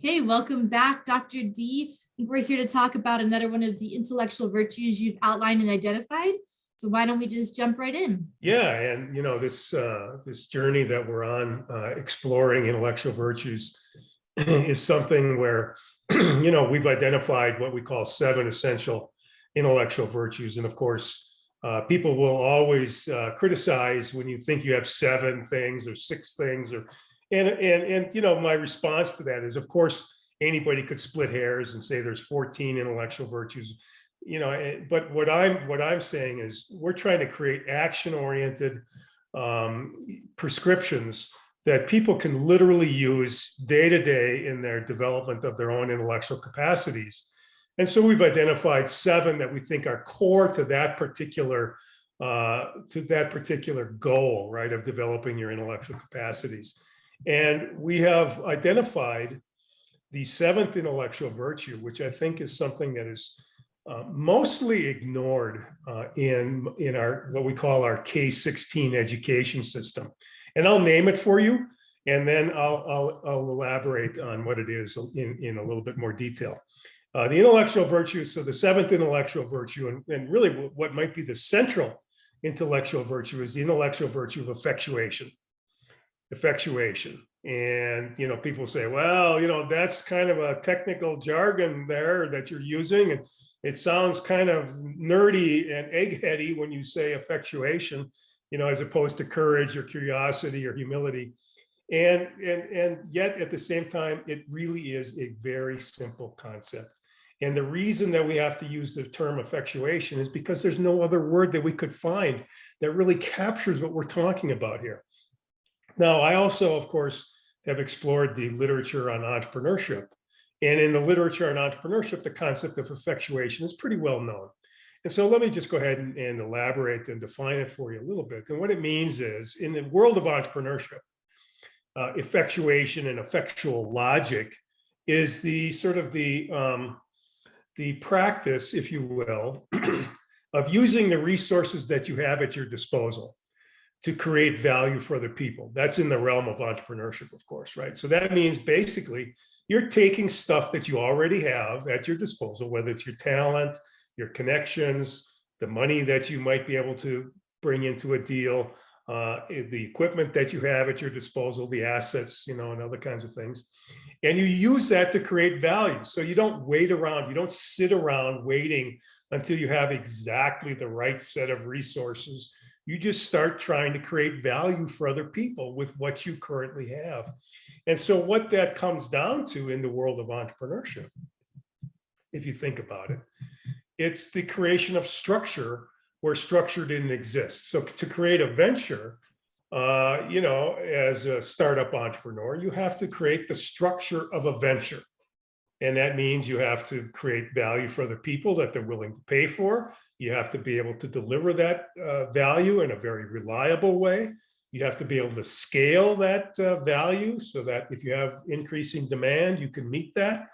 Hey, welcome back, Dr. D. I think we're here to talk about another one of the intellectual virtues you've outlined and identified. So why don't we just jump right in? Yeah, and this journey that we're on, exploring intellectual virtues, is something where we've identified what we call 7 essential intellectual virtues, and of course, people will always criticize when you think you have 7 things or 6 things, or my response to that is, of course, anybody could split hairs and say there's 14 intellectual virtues. But what I'm saying is we're trying to create action-oriented prescriptions that people can literally use day to day in their development of their own intellectual capacities. And so we've identified 7 that we think are core to that particular goal, right, of developing your intellectual capacities. And we have identified the 7th intellectual virtue, which I think is something that is mostly ignored in our what we call our K-16 education system. And I'll name it for you, and then I'll elaborate on what it is in a little bit more detail. The intellectual virtue, so the 7th intellectual virtue, and really what might be the central intellectual virtue, is the intellectual virtue of effectuation. And people say, well, that's kind of a technical jargon there that you're using, and it sounds kind of nerdy and eggheady when you say effectuation, as opposed to courage or curiosity or humility. And yet at the same time, it really is a very simple concept. And the reason that we have to use the term effectuation is because there's no other word that we could find that really captures what we're talking about here. Now, I also, of course, have explored the literature on entrepreneurship. And in the literature on entrepreneurship, the concept of effectuation is pretty well known. And so let me just go ahead and elaborate and define it for you a little bit. And what it means is, in the world of entrepreneurship, effectuation and effectual logic is the sort of the practice, if you will, of using the resources that you have at your disposal to create value for other people. That's in the realm of entrepreneurship, of course, right? So that means basically you're taking stuff that you already have at your disposal, whether it's your talent, your connections, the money that you might be able to bring into a deal, the equipment that you have at your disposal, the assets, and other kinds of things. And you use that to create value. So you don't wait around, you don't sit around waiting until you have exactly the right set of resources. You just start trying to create value for other people with what you currently have. And so what that comes down to in the world of entrepreneurship, if you think about it, it's the creation of structure where structure didn't exist. So to create a venture, as a startup entrepreneur, you have to create the structure of a venture. And that means you have to create value for other people that they're willing to pay for. You have to be able to deliver that value in a very reliable way. You have to be able to scale that value so that if you have increasing demand, you can meet that.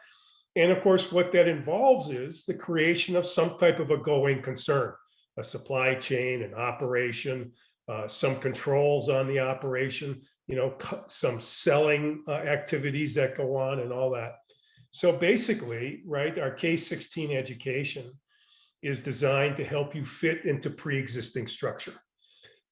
And of course, what that involves is the creation of some type of a going concern, a supply chain, an operation, some controls on the operation, some selling activities that go on and all that. So basically, right, our K-16 education is designed to help you fit into pre-existing structure.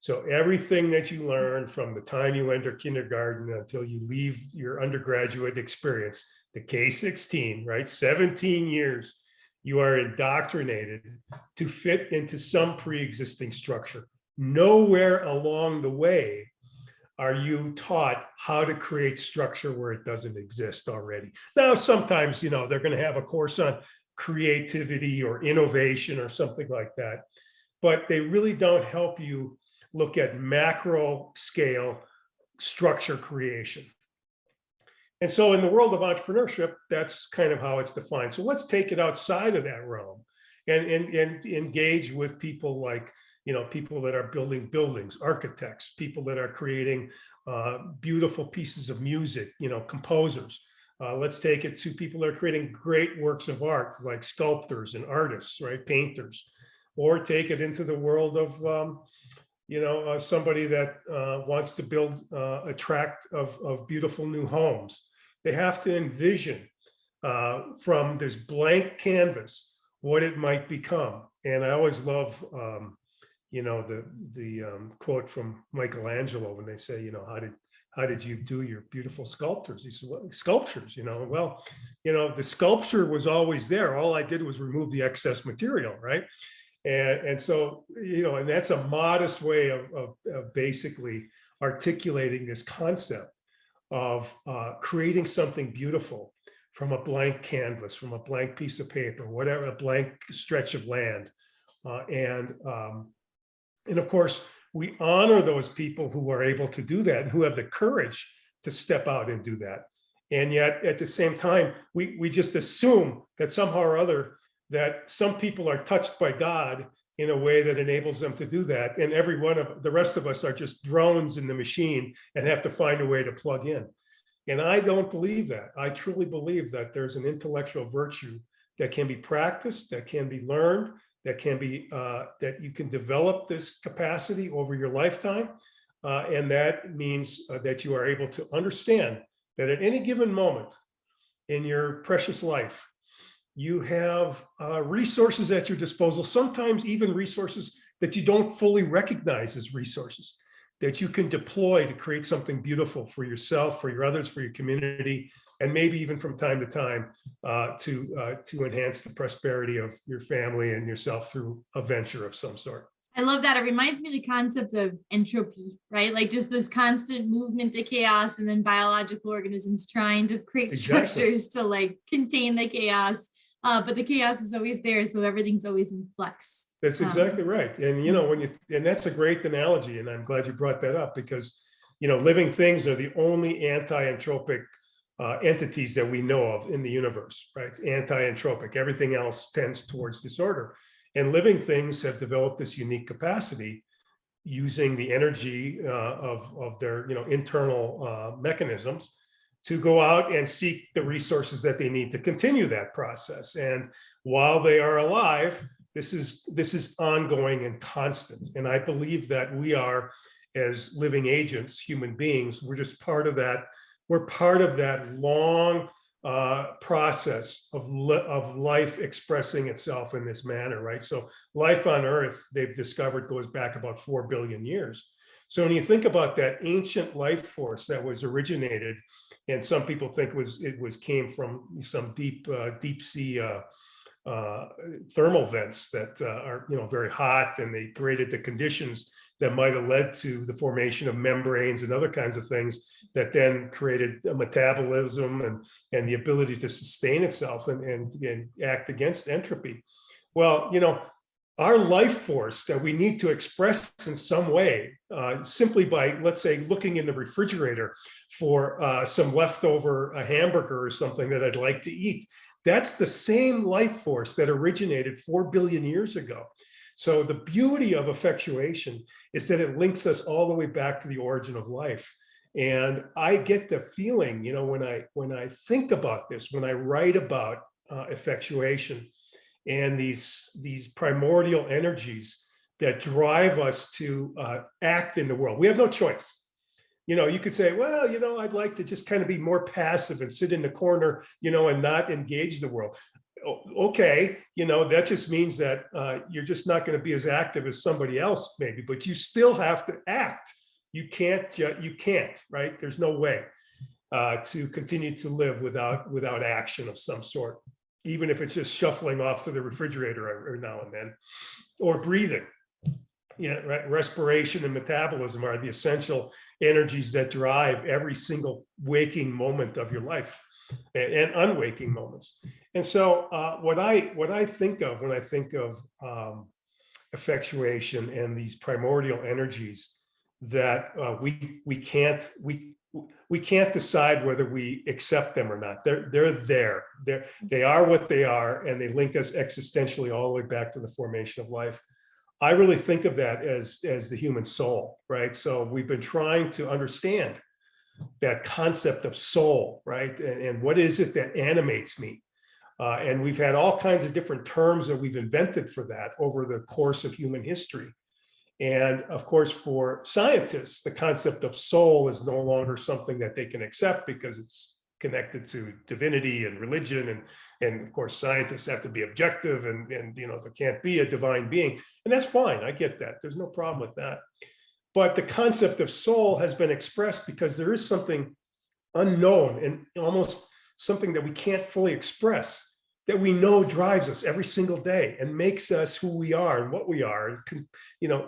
So everything that you learn from the time you enter kindergarten until you leave your undergraduate experience, the K-16, right, 17 years, you are indoctrinated to fit into some pre-existing structure. Nowhere along the way are you taught how to create structure where it doesn't exist already. Now, sometimes, they're going to have a course on creativity or innovation or something like that, but they really don't help you look at macro scale structure creation. And so in the world of entrepreneurship, that's kind of how it's defined. So let's take it outside of that realm and engage with people like, people that are building buildings, architects, people that are creating beautiful pieces of music, composers. Let's take it to people that are creating great works of art, like sculptors and artists, right? Painters. Or take it into the world of, somebody that wants to build a tract of beautiful new homes. They have to envision from this blank canvas what it might become. And I always love, the quote from Michelangelo when they say, how did you do your beautiful sculptures? He said, well, sculptures, well, the sculpture was always there. All I did was remove the excess material, right? And so, and that's a modest way of basically articulating this concept of creating something beautiful from a blank canvas, from a blank piece of paper, whatever, a blank stretch of land. And of course, we honor those people who are able to do that and who have the courage to step out and do that. And yet at the same time, we just assume that somehow or other that some people are touched by God in a way that enables them to do that. And every one of the rest of us are just drones in the machine and have to find a way to plug in. And I don't believe that. I truly believe that there's an intellectual virtue that can be practiced, that can be learned, that can be, that you can develop this capacity over your lifetime. And that means that you are able to understand that at any given moment in your precious life, you have resources at your disposal, sometimes even resources that you don't fully recognize as resources, that you can deploy to create something beautiful for yourself, for your others, for your community, and maybe even from time to time to enhance the prosperity of your family and yourself through a venture of some sort. I love that. It reminds me of the concept of entropy, right? Like just this constant movement to chaos, and then biological organisms trying to create structures to like contain the chaos. But the chaos is always there, so everything's always in flux. That's exactly right. And and that's a great analogy, and I'm glad you brought that up, because living things are the only anti-entropic entities that we know of in the universe, right? It's anti-entropic. Everything else tends towards disorder. And living things have developed this unique capacity using the energy of their internal mechanisms to go out and seek the resources that they need to continue that process. And while they are alive, this is ongoing and constant. And I believe that we are, as living agents, human beings, we're just part of that. We're part of that long process of life expressing itself in this manner, right? So life on Earth, they've discovered, goes back about 4 billion years. So when you think about that ancient life force that was originated, and some people think it came from some deep sea thermal vents that are very hot, and they created the conditions that might have led to the formation of membranes and other kinds of things that then created a metabolism and the ability to sustain itself and act against entropy. Well, our life force that we need to express in some way, simply by, let's say, looking in the refrigerator for some leftover hamburger or something that I'd like to eat. That's the same life force that originated 4 billion years ago. So the beauty of effectuation is that it links us all the way back to the origin of life. And I get the feeling, when I think about this, when I write about effectuation, and these primordial energies that drive us to act in the world. We have no choice. You could say, well, I'd like to just kind of be more passive and sit in the corner, and not engage the world. Okay, that just means that you're just not going to be as active as somebody else, maybe, but you still have to act. You can't, right? There's no way to continue to live without action of some sort, even if it's just shuffling off to the refrigerator every now and then, or breathing. Right. Respiration and metabolism are the essential energies that drive every single waking moment of your life and unwaking moments. And so what I think of when I think of effectuation and these primordial energies that we can't decide whether we accept them or not. They're there. They are what they are, and they link us existentially all the way back to the formation of life. I really think of that as the human soul, right? So we've been trying to understand that concept of soul, right? And what is it that animates me? And we've had all kinds of different terms that we've invented for that over the course of human history. And of course, for scientists, the concept of soul is no longer something that they can accept because it's connected to divinity and religion, and of course scientists have to be objective, and there can't be a divine being, and that's fine. I get that. There's no problem with that. But the concept of soul has been expressed because there is something unknown and almost something that we can't fully express that we know drives us every single day and makes us who we are and what we are. And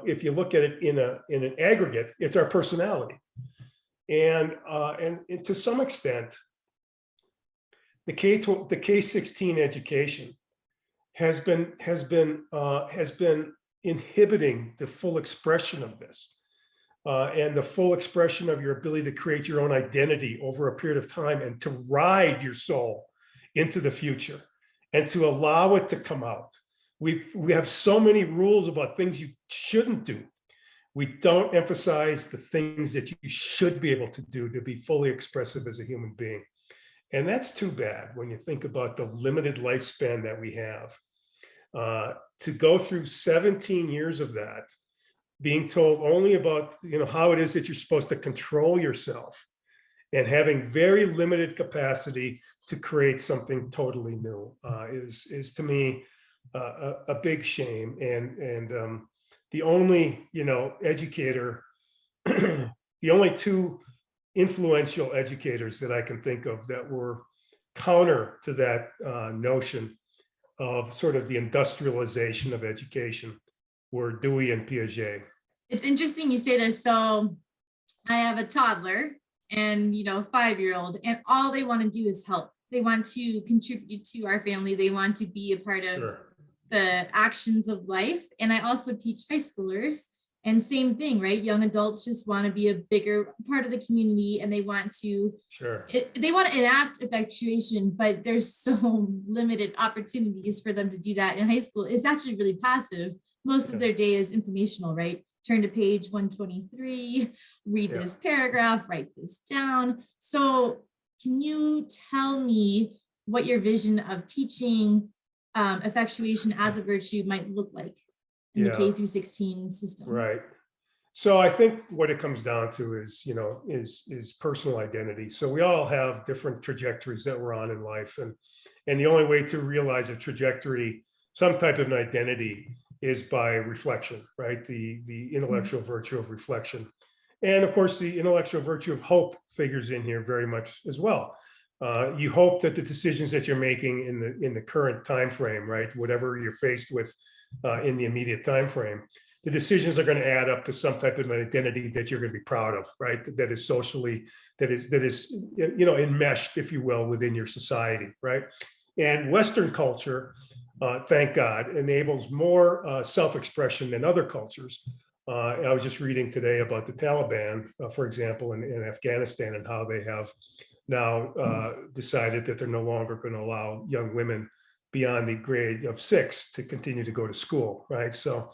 if you look at it in an aggregate, it's our personality. And to some extent, the K-16 education has been inhibiting the full expression of this. And the full expression of your ability to create your own identity over a period of time and to ride your soul into the future and to allow it to come out. We have so many rules about things you shouldn't do. We don't emphasize the things that you should be able to do to be fully expressive as a human being. And that's too bad when you think about the limited lifespan that we have. To go through 17 years of that, being told only about how it is that you're supposed to control yourself, and having very limited capacity to create something totally new is to me a big shame. And the only educator, the only two influential educators that I can think of that were counter to that notion of sort of the industrialization of education were Dewey and Piaget. It's interesting you say this. So I have a toddler and 5-year-old, and all they want to do is help. They want to contribute to our family. They want to be a part of the actions of life. And I also teach high schoolers, and same thing, right? Young adults just want to be a bigger part of the community, and they want to they want to enact effectuation, but there's so limited opportunities for them to do that in high school. It's actually really passive. Most of their day is informational, right? Turn to page 123, read this paragraph, write this down. So can you tell me what your vision of teaching effectuation as a virtue might look like in the K through 16 system? Right. So I think what it comes down to is, is personal identity. So we all have different trajectories that we're on in life. And the only way to realize a trajectory, some type of an identity, is by reflection, right? The intellectual virtue of reflection. And of course, the intellectual virtue of hope figures in here very much as well. You hope that the decisions that you're making in the current time frame, right, whatever you're faced with in the immediate time frame, the decisions are going to add up to some type of an identity that you're going to be proud of, right? That is socially, that is enmeshed, if you will, within your society, right? And Western culture, thank God, enables more self-expression than other cultures. I was just reading today about the Taliban, for example, in Afghanistan, and how they have now decided that they're no longer going to allow young women beyond the grade of 6 to continue to go to school, right? So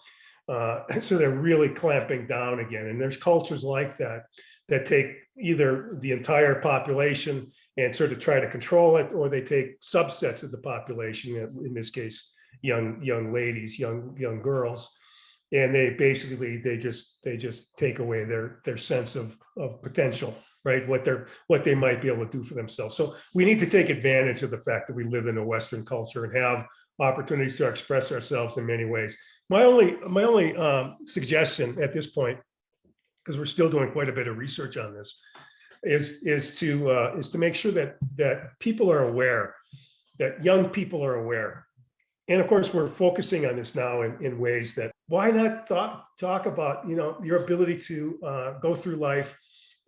they're really clamping down again. And there's cultures like that that take either the entire population and sort of try to control it, or they take subsets of the population, in this case, young ladies, young girls, and they just take away their sense of potential, right? What they might be able to do for themselves. So we need to take advantage of the fact that we live in a Western culture and have opportunities to express ourselves in many ways. My only suggestion at this point, because we're still doing quite a bit of research on this, is to make sure that people are aware, that young people are aware. And of course, we're focusing on this now in ways that, why not talk about your ability to go through life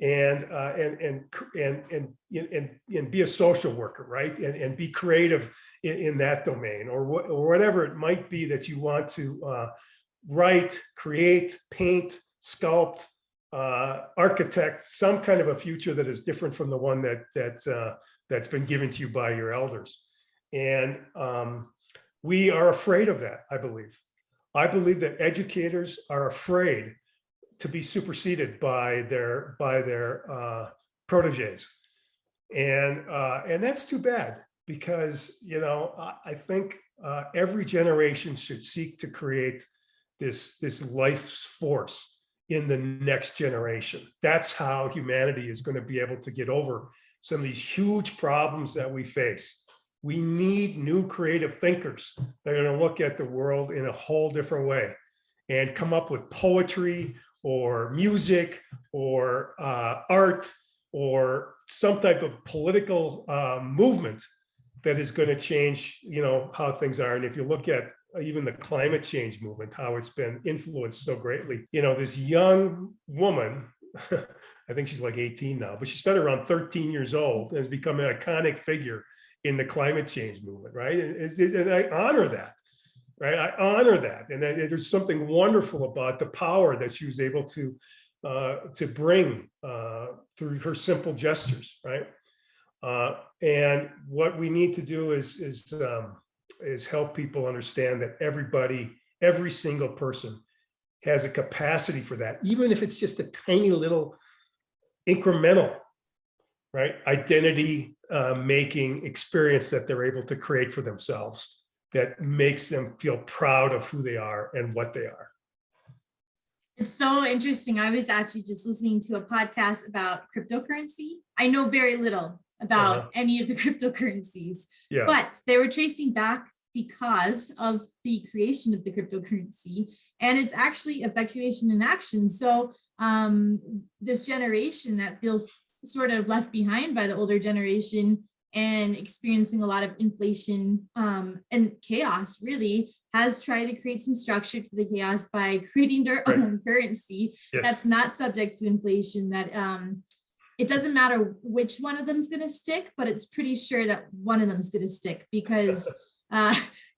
and be a social worker, right? And be creative in that domain, or whatever it might be that you want to write, create, paint, sculpt, architect some kind of a future that is different from the one that's been given to you by your elders. And we are afraid of that, I believe. I believe that educators are afraid to be superseded by their proteges, and that's too bad, because I think every generation should seek to create this life force in the next generation. That's how humanity is going to be able to get over some of these huge problems that we face. We need new creative thinkers that are going to look at the world in a whole different way and come up with poetry or music or art or some type of political movement that is going to change, how things are. And if you look at even the climate change movement, how it's been influenced so greatly, this young woman, I think she's like 18 now, but she started around 13 years old and has become an iconic figure in the climate change movement, right? And I honor that, right? I honor that. And there's something wonderful about the power that she was able to bring through her simple gestures, right? And what we need to do is help people understand that every single person has a capacity for that, even if it's just a tiny little incremental, right, identity making experience that they're able to create for themselves that makes them feel proud of who they are and what they are. It's so interesting. I was actually just listening to a podcast about cryptocurrency. I know very little about any of the cryptocurrencies, but they were tracing back because of the creation of the cryptocurrency, and it's actually effectuation in action. So this generation that feels sort of left behind by the older generation and experiencing a lot of inflation and chaos really has tried to create some structure to the chaos by creating their own currency that's not subject to inflation, that it doesn't matter which one of them is going to stick, but it's pretty sure that one of them is going to stick because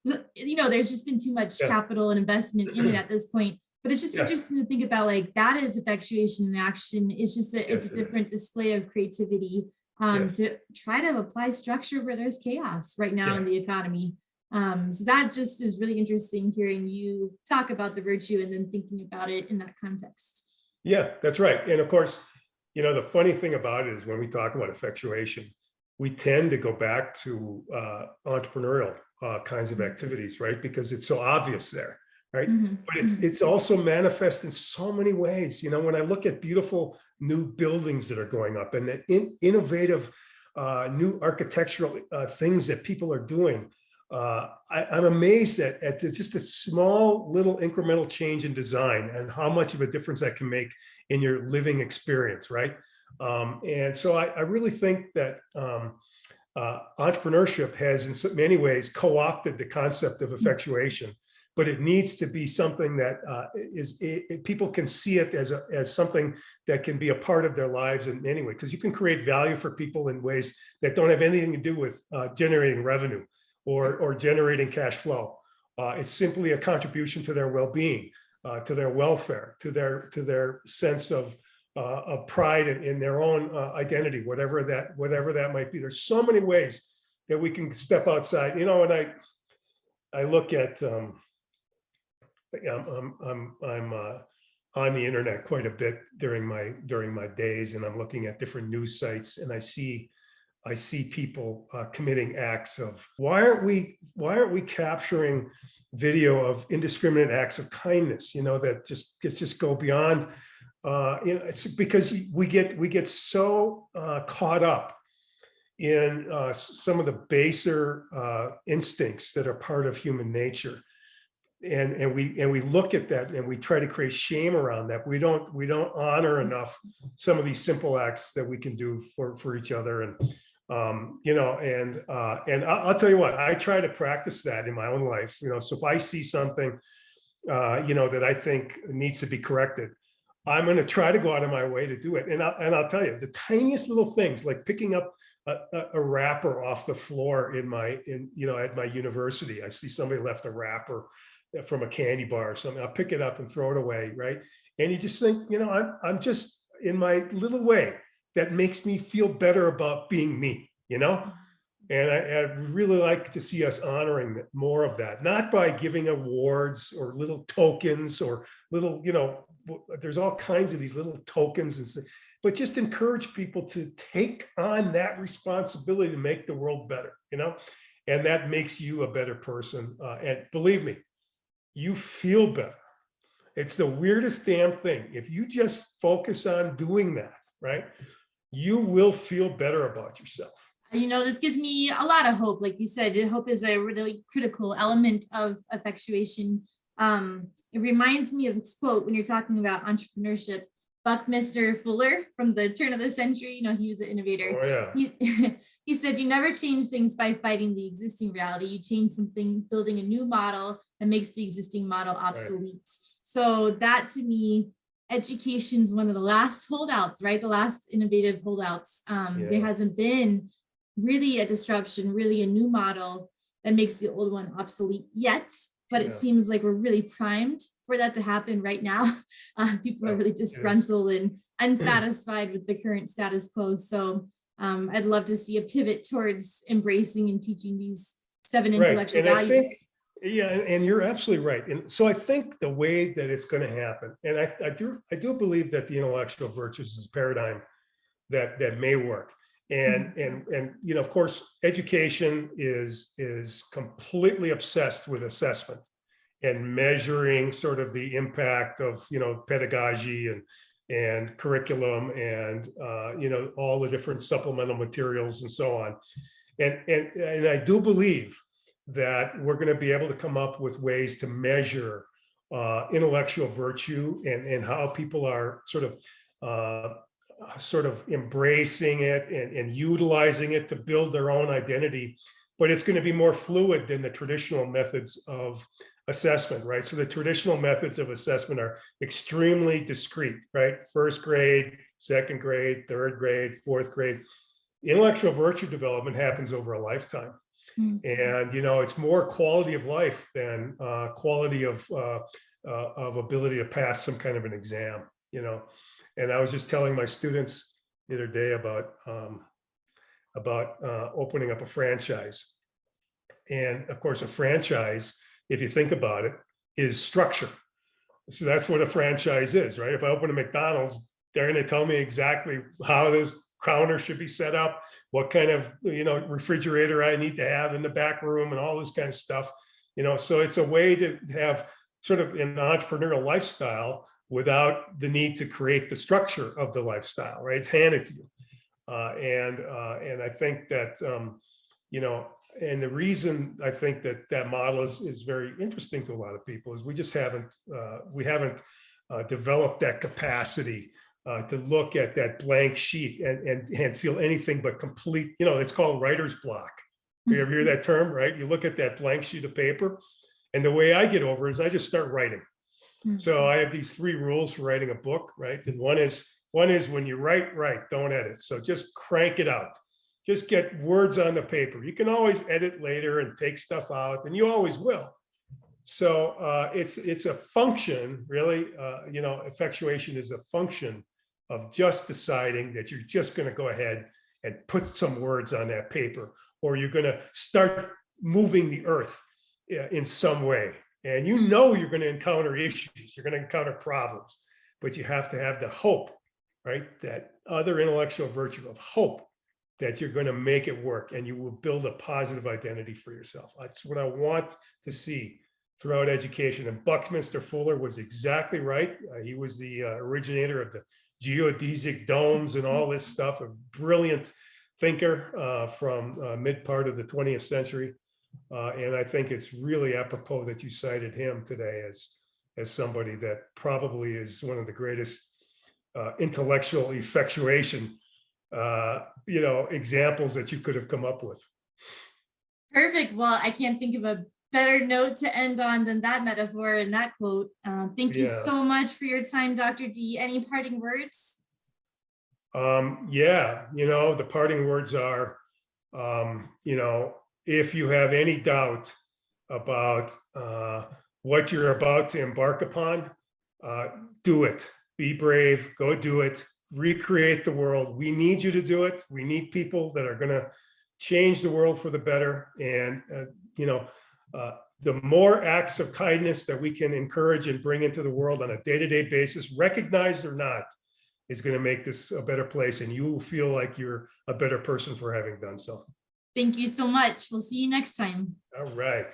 there's just been too much capital and investment in it at this point. But it's just interesting to think about, like, that is effectuation in action. It's just it's a different display of creativity to try to apply structure where there's chaos right now in the economy. So that just is really interesting hearing you talk about the virtue and then thinking about it in that context. Yeah, that's right. And of course, the funny thing about it is when we talk about effectuation, we tend to go back to entrepreneurial kinds of activities, right? Because it's so obvious there, right? But it's also manifest in so many ways. When I look at beautiful new buildings that are going up and the innovative new architectural things that people are doing, I'm amazed at just a small little incremental change in design and how much of a difference that can make in your living experience, right? And so I really think that entrepreneurship has in so many ways co-opted the concept of effectuation, but it needs to be something that people can see it as something that can be a part of their lives in any way, because you can create value for people in ways that don't have anything to do with generating revenue or generating cash flow. It's simply a contribution to their well-being, to their welfare, to their sense of pride in their own identity, whatever that might be. There's so many ways that we can step outside. And I look at I'm on the internet quite a bit during my days, and I'm looking at different news sites, and I see people committing acts of why aren't we capturing video of indiscriminate acts of kindness, that just go beyond. It's because we get so caught up in some of the baser instincts that are part of human nature, and we look at that and we try to create shame around that. We don't honor enough some of these simple acts that we can do for each other, and and I'll tell you what, I try to practice that in my own life. So if I see something that I think needs to be corrected, I'm going to try to go out of my way to do it. And I'll tell you, the tiniest little things, like picking up a wrapper off the floor at my university. I see somebody left a wrapper from a candy bar or something. I'll pick it up and throw it away, right? And you just think, I'm just in my little way that makes me feel better about being me, And I really like to see us honoring more of that, not by giving awards or little tokens or little, there's all kinds of these little tokens and stuff, but just encourage people to take on that responsibility to make the world better, and that makes you a better person. And believe me, you feel better. It's the weirdest damn thing. If you just focus on doing that, right? you will feel better about yourself. This gives me a lot of hope. Like you said, hope is a really critical element of effectuation. It reminds me of this quote when you're talking about entrepreneurship. Buckminster Fuller from the turn of the century, he was an innovator. Oh, yeah. He said, you never change things by fighting the existing reality. You change something, building a new model that makes the existing model obsolete. Right. So that, to me, education is one of the last holdouts, right? The last innovative holdouts. There hasn't been really a disruption, really a new model that makes the old one obsolete yet. But it seems like we're really primed for that to happen right now. People are really disgruntled and unsatisfied with the current status quo. So I'd love to see a pivot towards embracing and teaching these 7 intellectual values. And you're absolutely right. And so I think the way that it's going to happen, and I do believe that the intellectual virtues is a paradigm that may work. And of course, education is completely obsessed with assessment and measuring sort of the impact of pedagogy and curriculum and all the different supplemental materials and so on. And I do believe that we're going to be able to come up with ways to measure intellectual virtue and how people are sort of embracing it and utilizing it to build their own identity. But it's going to be more fluid than the traditional methods of assessment, right? So the traditional methods of assessment are extremely discrete, right? First grade, second grade, third grade, fourth grade. Intellectual virtue development happens over a lifetime. And, it's more quality of life than quality of ability to pass some kind of an exam, And I was just telling my students the other day about opening up a franchise. And of course, a franchise, if you think about it, is structure. So that's what a franchise is, right? If I open a McDonald's, they're going to tell me exactly how this counter should be set up, what kind of refrigerator I need to have in the back room, and all this kind of stuff. So it's a way to have sort of an entrepreneurial lifestyle without the need to create the structure of the lifestyle, right? It's handed to you. And I think that, and the reason I think that model is very interesting to a lot of people is we just haven't developed that capacity to look at that blank sheet and feel anything but complete, it's called writer's block. You ever hear that term, right? You look at that blank sheet of paper, and the way I get over it is I just start writing. So I have these 3 rules for writing a book, right? And one is when you write, don't edit. So just crank it out. Just get words on the paper. You can always edit later and take stuff out, and you always will. So it's a function, really. Effectuation is a function of just deciding that you're just going to go ahead and put some words on that paper, or you're going to start moving the earth in some way. And you're going to encounter issues, you're going to encounter problems, but you have to have the hope, right? That other intellectual virtue of hope that you're going to make it work and you will build a positive identity for yourself. That's what I want to see throughout education. And Buckminster Fuller was exactly right. He was the originator of the geodesic domes and all this stuff, a brilliant thinker from mid part of the 20th century. And I think it's really apropos that you cited him today as somebody that probably is one of the greatest intellectual effectuation examples that you could have come up with. Perfect. Well, I can't think of a better note to end on than that metaphor and that quote. Thank you so much for your time, Dr. D. Any parting words? The parting words are, if you have any doubt about what you're about to embark upon, do it. Be brave, go do it, recreate the world. We need you to do it. We need people that are going to change the world for the better. And, the more acts of kindness that we can encourage and bring into the world on a day-to-day basis, recognized or not, is going to make this a better place. And you will feel like you're a better person for having done so. Thank you so much. We'll see you next time. All right.